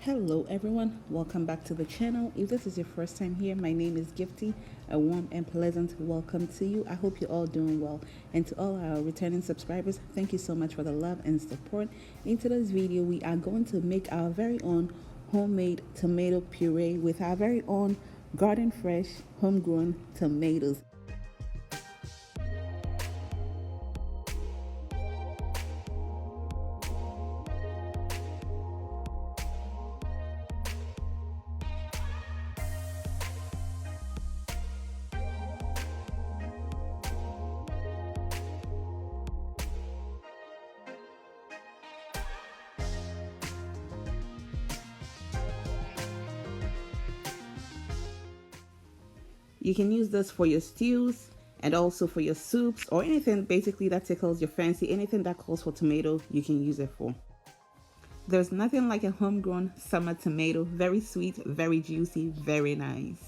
Hello everyone, welcome back to the channel. If this is your first time here, my name is Gifty. A warm and pleasant welcome to you. I hope you're all doing well. And to all our returning subscribers, thank you so much for the love and support. In today's video, we are going to make our very own homemade tomato puree with our very own garden fresh homegrown tomatoes. You can use this for your stews and also for your soups or anything basically that tickles your fancy. Anything that calls for tomato, you can use it for. There's nothing like a homegrown summer tomato. Very sweet, very juicy, very nice.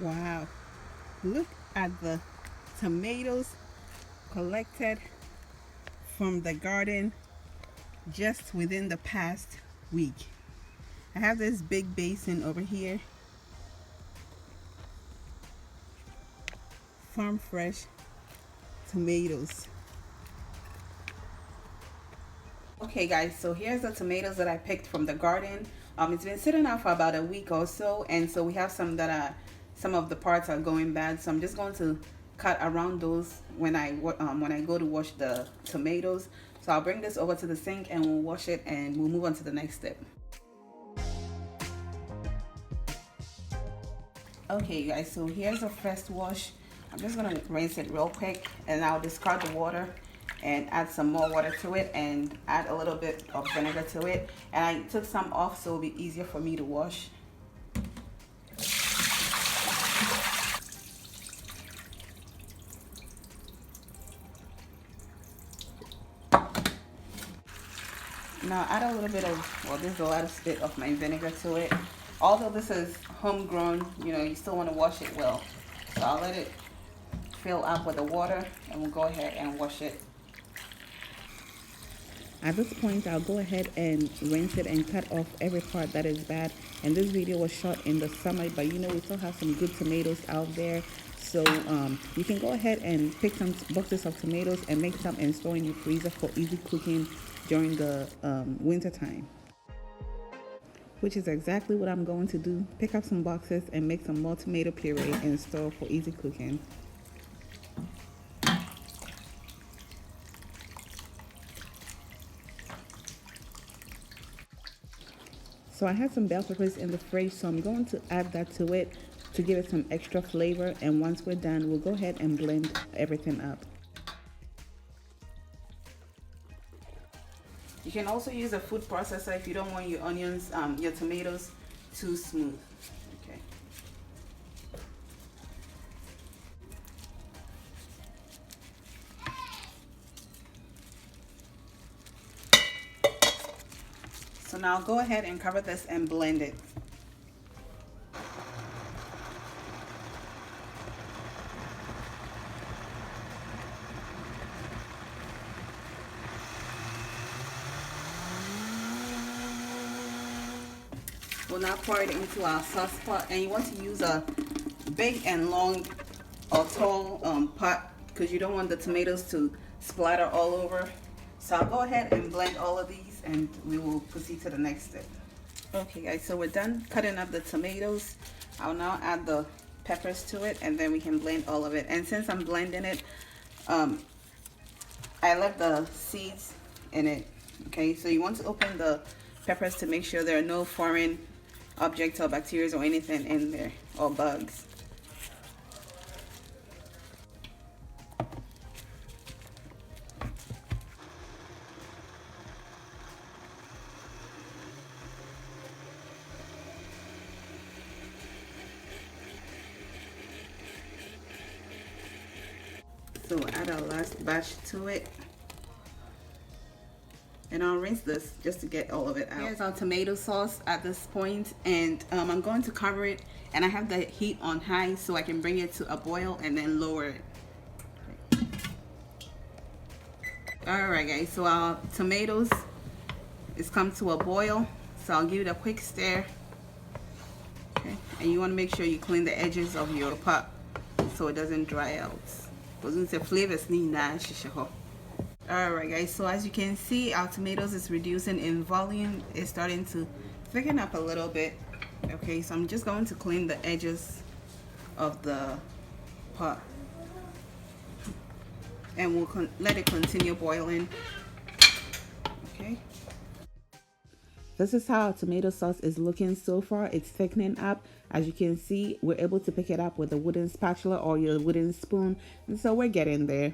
Wow, look at the tomatoes collected from the garden just within the past week. I have this big basin over here. Farm fresh tomatoes. Okay guys, so here's the tomatoes that I picked from the garden. It's been sitting out for about a week or so, and so we have some that are, some of the parts are going bad, so I'm just going to cut around those when I go to wash the tomatoes. So I'll bring this over to the sink and we'll wash it and we'll move on to the next step. Okay guys, so here's the first wash. I'm just going to rinse it real quick and I'll discard the water and add some more water to it and add a little bit of vinegar to it. And I took some off so it'll be easier for me to wash. Now add a little bit of, well, there's a lot of bit of my vinegar to it. Although this is homegrown, you know, you still want to wash it well. So I'll let it fill up with the water and we'll go ahead and wash it. At this point, I'll go ahead and rinse it and cut off every part that is bad. And this video was shot in the summer, but you know we still have some good tomatoes out there. So you can go ahead and pick some boxes of tomatoes and make some and store in your freezer for easy cooking during the winter time. Which is exactly what I'm going to do. Pick up some boxes and make some more tomato puree and store for easy cooking. So I had some bell peppers in the fridge, so I'm going to add that to it to give it some extra flavor. And once we're done, we'll go ahead and blend everything up. You can also use a food processor if you don't want your onions, your tomatoes too smooth. Okay. So now go ahead and cover this and blend it. We'll now pour it into our sauce pot, and you want to use a big and long or tall pot because you don't want the tomatoes to splatter all over. So I'll go ahead and blend all of these and we will proceed to the next step. Okay guys, so we're done cutting up the tomatoes. I'll now add the peppers to it and then we can blend all of it. And since I'm blending it, I left the seeds in it. Okay, so you want to open the peppers to make sure there are no foreign objects or bacteria or anything in there or bugs. So add our last batch to it. And I'll rinse this just to get all of it out. Here's our tomato sauce at this point, and I'm going to cover it, and I have the heat on high so I can bring it to a boil and then lower it. Okay. All right guys, so our tomatoes is come to a boil. So I'll give it a quick stir. Okay, and you want to make sure you clean the edges of your pot so it doesn't dry out. Because the flavors need that. Alright guys, so as you can see, our tomatoes is reducing in volume. It's starting to thicken up a little bit. Okay, so I'm just going to clean the edges of the pot. And we'll let it continue boiling. Okay. This is how our tomato sauce is looking so far. It's thickening up. As you can see, we're able to pick it up with a wooden spatula or your wooden spoon. And so we're getting there.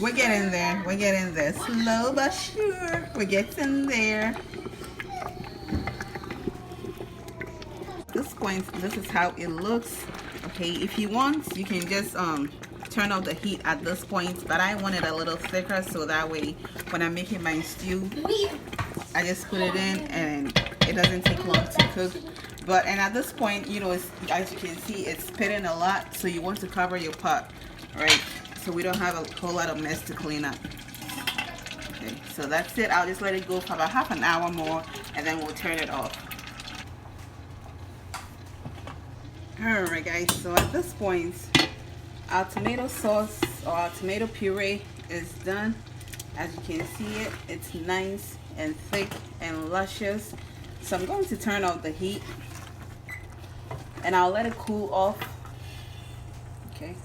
We're getting there. We're getting there. Slow but sure. We're getting there. This point, this is how it looks. Okay, if you want, you can just turn off the heat at this point, but I want it a little thicker so that way when I'm making my stew, I just put it in and it doesn't take long to cook. And at this point, you know, as you can see, it's spitting a lot, so you want to cover your pot, right? So we don't have a whole lot of mess to clean up. Okay, so that's it. I'll just let it go for about half an hour more and then we'll turn it off. Alright guys, so at this point, our tomato sauce or our tomato puree is done. As you can see it, it's nice and thick and luscious. So I'm going to turn off the heat and I'll let it cool off. Okay.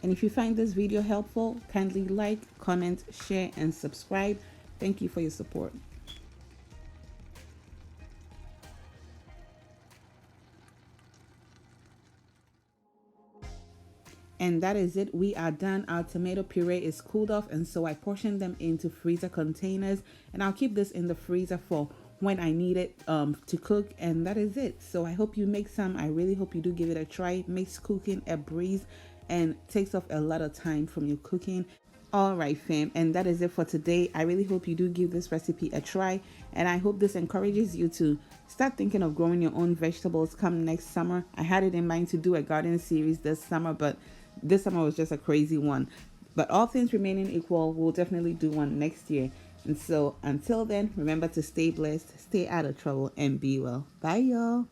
And if you find this video helpful, kindly like, comment, share, and subscribe. Thank you for your support. And that is it. We are done. Our tomato puree is cooled off, and so I portioned them into freezer containers, and I'll keep this in the freezer for when I need it to cook. And that is it. So I hope you make some. I really hope you do give it a try. It makes cooking a breeze and takes off a lot of time from your cooking. All right, fam, and that is it for today. I really hope you do give this recipe a try, and I hope this encourages you to start thinking of growing your own vegetables come next summer. I had it in mind to do a garden series this summer, but this summer was just a crazy one. But all things remaining equal, we'll definitely do one next year. And so until then, remember to stay blessed, stay out of trouble, and be well. Bye, y'all.